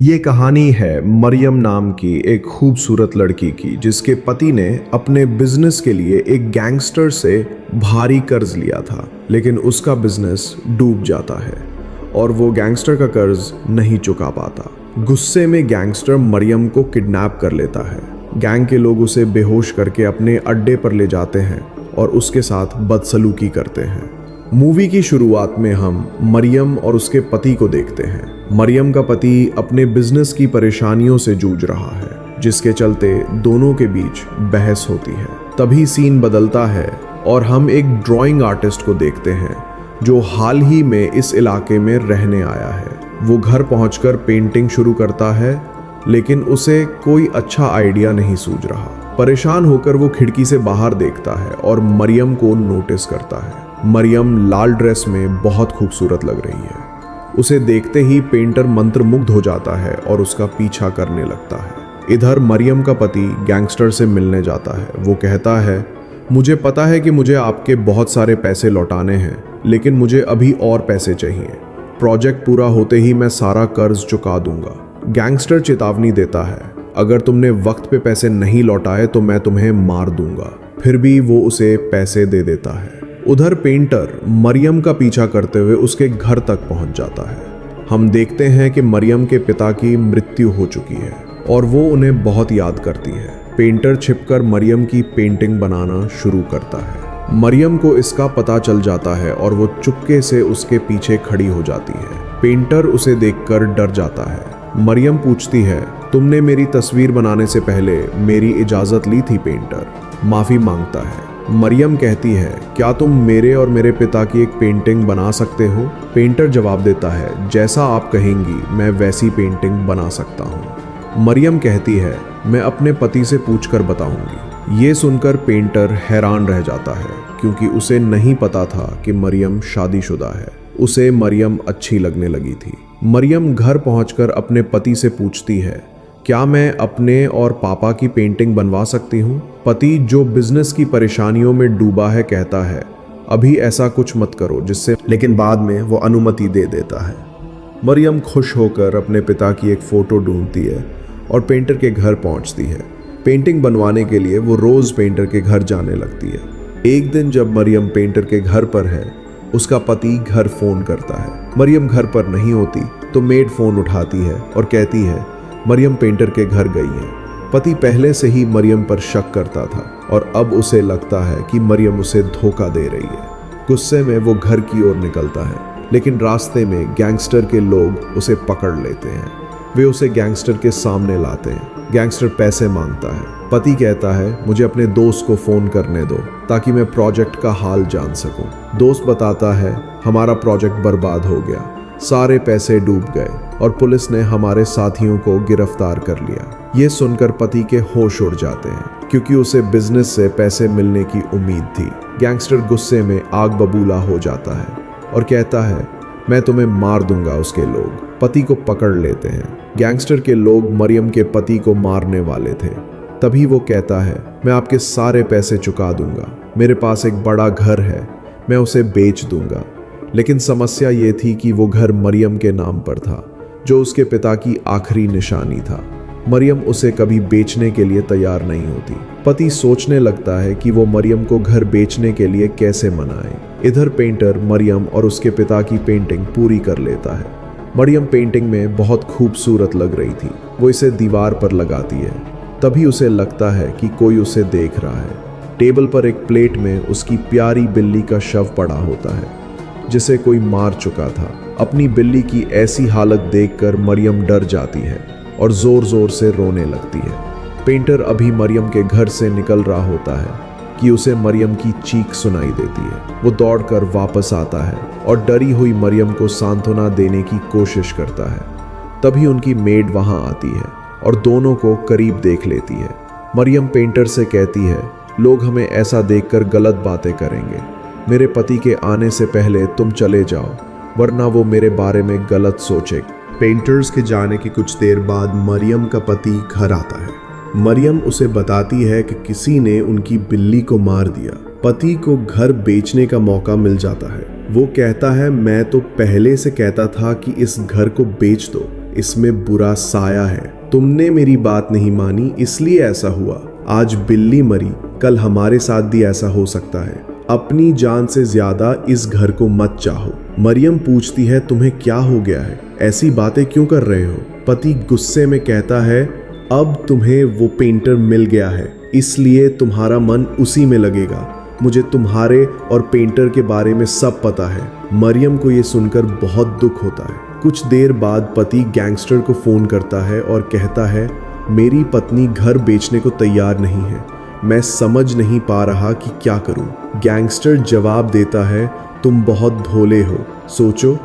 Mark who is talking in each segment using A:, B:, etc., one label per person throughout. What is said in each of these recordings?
A: ये कहानी है मरियम नाम की एक खूबसूरत लड़की की जिसके पति ने अपने बिजनेस के लिए एक गैंगस्टर से भारी कर्ज लिया था, लेकिन उसका बिजनेस डूब जाता है और वो गैंगस्टर का कर्ज नहीं चुका पाता। गुस्से में गैंगस्टर मरियम को किडनैप कर लेता है। गैंग के लोग उसे बेहोश करके अपने अड्डे पर ले जाते हैं और उसके साथ बदसलूकी करते हैं। मूवी की शुरुआत में हम मरियम और उसके पति को देखते हैं। मरियम का पति अपने बिजनेस की परेशानियों से जूझ रहा है, जिसके चलते दोनों के बीच बहस होती है। तभी सीन बदलता है और हम एक ड्राइंग आर्टिस्ट को देखते हैं जो हाल ही में इस इलाके में रहने आया है। वो घर पहुंचकर पेंटिंग शुरू करता है, लेकिन उसे कोई अच्छा आइडिया नहीं सूझ रहा। परेशान होकर वो खिड़की से बाहर देखता है और मरियम को नोटिस करता है। मरियम लाल ड्रेस में बहुत खूबसूरत लग रही है। उसे देखते ही पेंटर मंत्रमुग्ध हो जाता है और उसका पीछा करने लगता है। इधर मरियम का पति गैंगस्टर से मिलने जाता है। वो कहता है, मुझे पता है कि मुझे आपके बहुत सारे पैसे लौटाने हैं, लेकिन मुझे अभी और पैसे चाहिए। प्रोजेक्ट पूरा होते ही मैं सारा कर्ज चुका दूंगा। गैंगस्टर चेतावनी देता है, अगर तुमने वक्त पे पैसे नहीं लौटाए तो मैं तुम्हें मार दूंगा। फिर भी वो उसे पैसे दे देता है। उधर पेंटर मरियम का पीछा करते हुए उसके घर तक पहुंच जाता है। हम देखते हैं कि मरियम के पिता की मृत्यु हो चुकी है और वो उन्हें बहुत याद करती है। पेंटर छिपकर मरियम की पेंटिंग बनाना शुरू करता है। मरियम को इसका पता चल जाता है और वो चुपके से उसके पीछे खड़ी हो जाती है। पेंटर उसे देखकर डर जाता है। मरियम पूछती है, तुमने मेरी तस्वीर बनाने से पहले मेरी इजाजत ली थी? पेंटर माफी मांगता है। मरियम कहती है, क्या तुम मेरे और मेरे पिता की एक पेंटिंग बना सकते हो? पेंटर जवाब देता है, जैसा आप कहेंगी मैं वैसी पेंटिंग बना सकता हूँ। मरियम कहती है, मैं अपने पति से पूछकर बताऊंगी। ये सुनकर पेंटर हैरान रह जाता है, क्योंकि उसे नहीं पता था कि मरियम शादीशुदा है। उसे मरियम अच्छी लगने लगी थी। मरियम घर पहुंचकर अपने पति से पूछती है, क्या मैं अपने और पापा की पेंटिंग बनवा सकती हूँ? पति, जो बिजनेस की परेशानियों में डूबा है, कहता है, अभी ऐसा कुछ मत करो जिससे, लेकिन बाद में वो अनुमति दे देता है। मरियम खुश होकर अपने पिता की एक फोटो ढूंढती है और पेंटर के घर पहुंचती है। पेंटिंग बनवाने के लिए वो रोज पेंटर के घर जाने लगती है। एक दिन जब मरियम पेंटर के घर पर है, उसका पति घर फोन करता है। मरियम घर पर नहीं होती तो मेड फोन उठाती है और कहती है, मरियम पेंटर के घर गई है। पति पहले से ही मरियम पर शक करता था और अब उसे लगता है कि मरियम उसे धोखा दे रही है। गुस्से में वो घर की ओर निकलता है, लेकिन रास्ते में गैंगस्टर के लोग उसे पकड़ लेते हैं। वे उसे गैंगस्टर के सामने लाते हैं। गैंगस्टर पैसे मांगता है। पति कहता है, मुझे अपने दोस्त को फोन करने दो ताकि मैं प्रोजेक्ट का हाल जान सकूं। दोस्त बताता है, हमारा प्रोजेक्ट बर्बाद हो गया, सारे पैसे डूब गए और पुलिस ने हमारे साथियों को गिरफ्तार कर लिया। ये सुनकर पति के होश उड़ जाते हैं, क्योंकि उसे बिजनेस से पैसे मिलने की उम्मीद थी। गैंगस्टर गुस्से में आग बबूला हो जाता है और कहता है, मैं तुम्हें मार दूंगा। उसके लोग पति को पकड़ लेते हैं। गैंगस्टर के लोग मरियम के पति को मारने वाले थे। तभी वो कहता है, मैं आपके सारे पैसे चुका दूंगा। मेरे पास एक बड़ा घर है, मैं उसे बेच दूंगा। लेकिन समस्या ये थी कि वो घर मरियम के नाम पर था, जो उसके पिता की आखिरी निशानी था। मरियम उसे कभी बेचने के लिए तैयार नहीं होती। पति सोचने लगता है कि वो मरियम को घर बेचने के लिए कैसे मनाए। इधर पेंटर मरियम और उसके पिता की पेंटिंग पूरी कर लेता है। मरियम पेंटिंग में बहुत खूबसूरत लग रही थी। वो इसे दीवार पर लगाती है। तभी उसे लगता है कि कोई उसे देख रहा है। टेबल पर एक प्लेट में उसकी प्यारी बिल्ली का शव पड़ा होता है, जिसे कोई मार चुका था। अपनी बिल्ली की ऐसी हालत देखकर मरियम डर जाती है और जोर जोर से रोने लगती है। पेंटर अभी मरियम के घर से निकल रहा होता है कि उसे मरियम की चीख सुनाई देती है। वो दौड़कर वापस आता है और डरी हुई मरियम को सांत्वना देने की कोशिश करता है। तभी उनकी मेड वहां आती है और दोनों को करीब देख लेती है। मरियम पेंटर से कहती है, लोग हमें ऐसा देखकर गलत बातें करेंगे। मेरे पति के आने से पहले तुम चले जाओ, वरना वो मेरे बारे में गलत सोचे। पेंटर्स के जाने की कुछ देर बाद मरियम का पति घर आता है। मरियम उसे बताती है कि किसी ने उनकी बिल्ली को मार दिया। पति को घर बेचने का मौका मिल जाता है। वो कहता है, मैं तो पहले से कहता था कि इस घर को बेच दो, इसमें बुरा साया है। तुमने मेरी बात नहीं मानी इसलिए ऐसा हुआ। आज बिल्ली मरी, कल हमारे साथ भी ऐसा हो सकता है। अपनी जान से ज्यादा इस घर को मत चाहो। मरियम पूछती है, तुम्हें क्या हो गया है? ऐसी बातें क्यों कर रहे हो? पति गुस्से में कहता है, अब तुम्हें वो पेंटर मिल गया है, इसलिए तुम्हारा मन उसी में लगेगा। मुझे तुम्हारे और पेंटर के बारे में सब पता है। मरियम को ये सुनकर बहुत दुख होता है। कुछ देर बाद पति गैंगस्टर को फोन करता है और कहता है, मेरी पत्नी घर बेचने को तैयार नहीं है, मैं समझ नहीं पा रहा कि क्या करूं। गैंगस्टर जवाब देता है, तुम बहुत भोले हो। सोचो,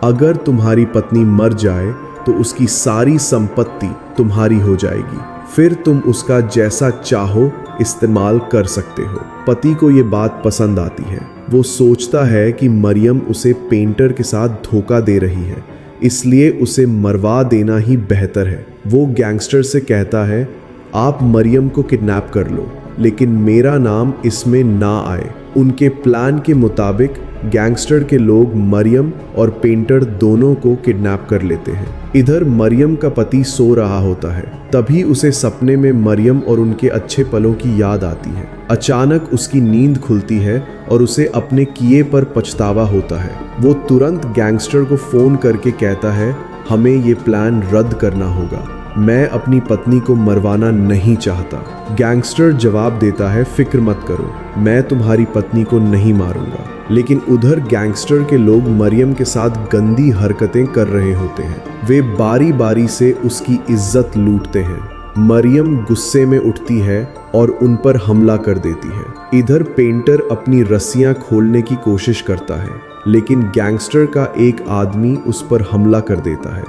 A: अगर तुम्हारी पत्नी मर जाए तो उसकी सारी संपत्ति तुम्हारी हो जाएगी, फिर तुम उसका जैसा चाहो इस्तेमाल कर सकते हो। पति को ये बात पसंद आती है। वो सोचता है कि मरियम उसे पेंटर के साथ धोखा दे रही है, इसलिए उसे मरवा देना ही बेहतर है। वो गैंगस्टर से कहता है, आप मरियम को किडनैप कर लो, लेकिन मेरा नाम इसमें ना आए। उनके प्लान के मुताबिक गैंगस्टर के लोग मरियम और पेंटर दोनों को किडनैप कर लेते हैं। इधर मरियम का पति सो रहा होता है, तभी उसे सपने में मरियम और उनके अच्छे पलों की याद आती है। अचानक उसकी नींद खुलती है और उसे अपने किए पर पछतावा होता है। वो तुरंत गैंगस्टर को फोन करके कहता है, हमें ये प्लान रद्द करना होगा, मैं अपनी पत्नी को मरवाना नहीं चाहता। गैंगस्टर जवाब देता है, फिक्र मत करो, मैं तुम्हारी पत्नी को नहीं मारूंगा। लेकिन उधर गैंगस्टर के लोग मरियम के साथ गंदी हरकतें कर रहे होते हैं। वे बारी बारी से उसकी इज्जत लूटते हैं। मरियम गुस्से में उठती है और उन पर हमला कर देती है। इधर पेंटर अपनी रस्सियां खोलने की कोशिश करता है, लेकिन गैंगस्टर का एक आदमी उस पर हमला कर देता है,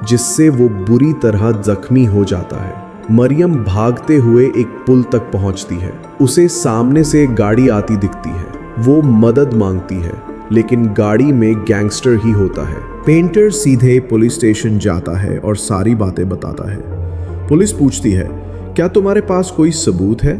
A: जिससे वो बुरी तरह जख्मी हो जाता है। मरियम भागते हुए एक पुल तक पहुंचती है। उसे सामने से एक गाड़ी आती दिखती है। वो मदद मांगती है, लेकिन गाड़ी में गैंगस्टर ही होता है। पेंटर सीधे पुलिस स्टेशन जाता है और सारी बातें बताता है। पुलिस पूछती है, क्या तुम्हारे पास कोई सबूत है?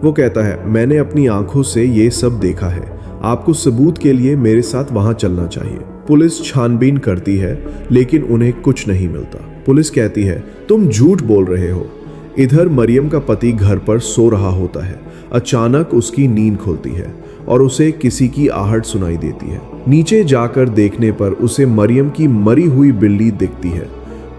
A: वो कहता है, मैंने अपनी आंखों से ये सब देखा है, आपको सबूत के लिए मेरे साथ वहां चलना चाहिए। पुलिस छानबीन करती है, लेकिन उन्हें कुछ नहीं मिलता। पुलिस कहती है, तुम झूठ बोल रहे हो। इधर मरियम का पति घर पर सो रहा होता है। अचानक उसकी नींद खुलती है और उसे किसी की आहट सुनाई देती है। नीचे जाकर देखने पर उसे मरियम की मरी हुई बिल्ली दिखती है।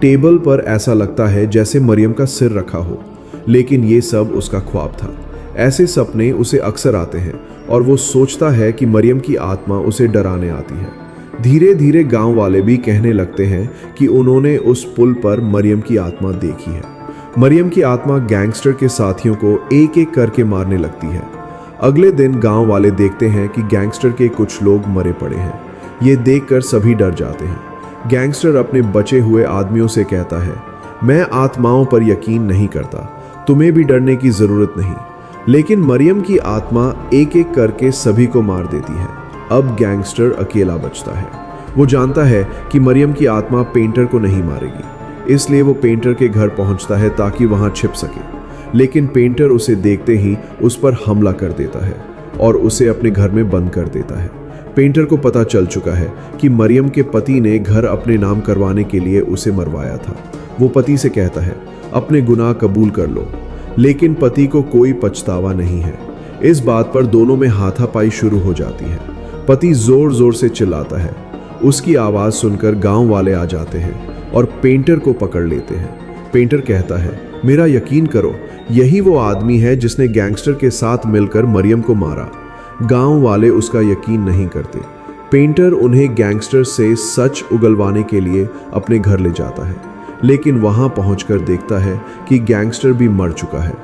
A: टेबल पर ऐसा लगता है जैसे मरियम का सिर रखा हो, लेकिन ये सब उसका ख्वाब था। ऐसे सपने उसे अक्सर आते हैं और वो सोचता है कि मरियम की आत्मा उसे डराने आती है। धीरे धीरे गांव वाले भी कहने लगते हैं कि उन्होंने उस पुल पर मरियम की आत्मा देखी है। मरियम की आत्मा गैंगस्टर के साथियों को एक एक करके मारने लगती है। अगले दिन गांव वाले देखते हैं कि गैंगस्टर के कुछ लोग मरे पड़े हैं। ये देखकर सभी डर जाते हैं। गैंगस्टर अपने बचे हुए आदमियों से कहता है, मैं आत्माओं पर यकीन नहीं करता, तुम्हें भी डरने की जरूरत नहीं। लेकिन मरियम की आत्मा एक एक करके सभी को मार देती है। अब गैंगस्टर अकेला बचता है। वो जानता है कि मरियम की आत्मा पेंटर को नहीं मारेगी, इसलिए वो पेंटर के घर पहुंचता है ताकि वहां छिप सके। लेकिन पेंटर उसे देखते ही उस पर हमला कर देता है और उसे अपने घर में बंद कर देता है। पेंटर को पता चल चुका है कि मरियम के पति ने घर अपने नाम करवाने के लिए उसे मरवाया था। वो पति से कहता है, अपने गुनाह कबूल कर लो, लेकिन पति को कोई पछतावा नहीं है। इस बात पर दोनों में हाथापाई शुरू हो जाती है। पति जोर जोर से चिल्लाता है। उसकी आवाज सुनकर गांव वाले आ जाते हैं और पेंटर को पकड़ लेते हैं। पेंटर कहता है, मेरा यकीन करो, यही वो आदमी है जिसने गैंगस्टर के साथ मिलकर मरियम को मारा। गांव वाले उसका यकीन नहीं करते। पेंटर उन्हें गैंगस्टर से सच उगलवाने के लिए अपने घर ले जाता है, लेकिन वहां पहुंचकर देखता है कि गैंगस्टर भी मर चुका है।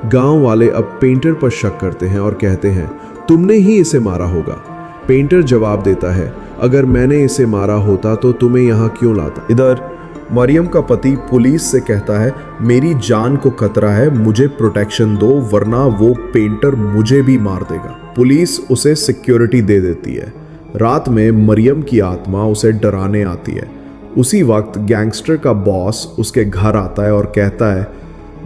A: गांव वाले अब पेंटर पर शक करते हैं और कहते हैं, तुमने ही इसे मारा होगा। पेंटर जवाब देता है, अगर मैंने इसे मारा होता तो तुम्हें यहाँ क्यों लाता। इधर मरियम का पति पुलिस से कहता है, मेरी जान को खतरा है, मुझे प्रोटेक्शन दो, वरना वो पेंटर मुझे भी मार देगा। पुलिस उसे सिक्योरिटी दे देती है। रात में मरियम की आत्मा उसे डराने आती है। उसी वक्त गैंगस्टर का बॉस उसके घर आता है और कहता है,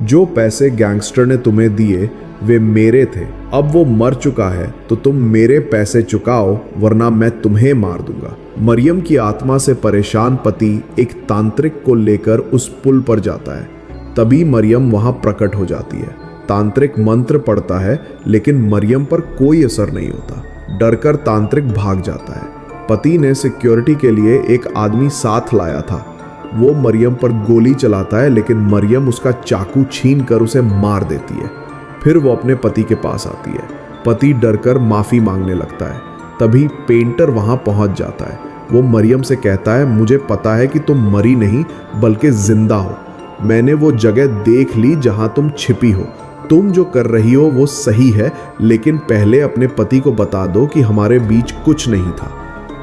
A: जो पैसे गैंगस्टर ने तुम्हें दिए वे मेरे थे, अब वो मर चुका है तो तुम मेरे पैसे चुकाओ वरना मैं तुम्हें मार दूंगा। मरियम की आत्मा से परेशान पति एक तांत्रिक को लेकर उस पुल पर जाता है। तभी मरियम वहां प्रकट हो जाती है। तांत्रिक मंत्र पढ़ता है लेकिन मरियम पर कोई असर नहीं होता। डरकर तांत्रिक भाग जाता है। पति ने सिक्योरिटी के लिए एक आदमी साथ लाया था। वो मरियम पर गोली चलाता है लेकिन मरियम उसका चाकू छीन कर उसे मार देती है। फिर वो अपने पति के पास आती है। पति डरकर माफी मांगने लगता है। तभी पेंटर वहां पहुंच जाता है। वो मरियम से कहता है, मुझे पता है कि तुम मरी नहीं बल्कि जिंदा हो। मैंने वो जगह देख ली जहां तुम छिपी हो। तुम जो कर रही हो वो सही है, लेकिन पहले अपने पति को बता दो कि हमारे बीच कुछ नहीं था।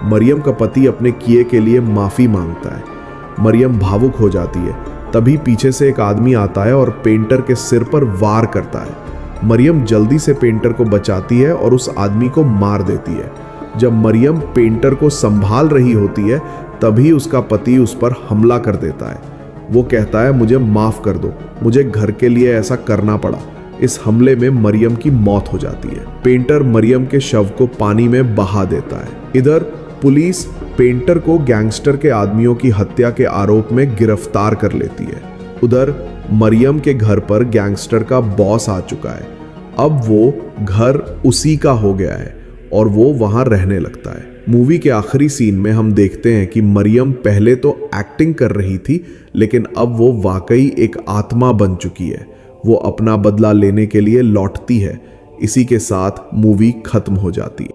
A: मरियम का पति अपने किए के लिए माफी मांगता है। मरियम भावुक हो जाती है। तभी पीछे से एक आदमी आता है और पेंटर के सिर पर वार करता है। मरियम जल्दी से पेंटर को बचाती है और उस आदमी को मार देती है। जब मरियम पेंटर को संभाल रही होती है तभी उसका पति उस पर हमला कर देता है। वो कहता है, मुझे माफ कर दो, मुझे घर के लिए ऐसा करना पड़ा। इस हमले में मरियम की मौत हो जाती है। पेंटर मरियम के शव को पानी में बहा देता है। इधर पुलिस पेंटर को गैंगस्टर के आदमियों की हत्या के आरोप में गिरफ्तार कर लेती है। उधर मरियम के घर पर गैंगस्टर का बॉस आ चुका है। अब वो घर उसी का हो गया है और वो वहां रहने लगता है। मूवी के आखिरी सीन में हम देखते हैं कि मरियम पहले तो एक्टिंग कर रही थी लेकिन अब वो वाकई एक आत्मा बन चुकी है। वो अपना बदला लेने के लिए लौटती है। इसी के साथ मूवी खत्म हो जाती है।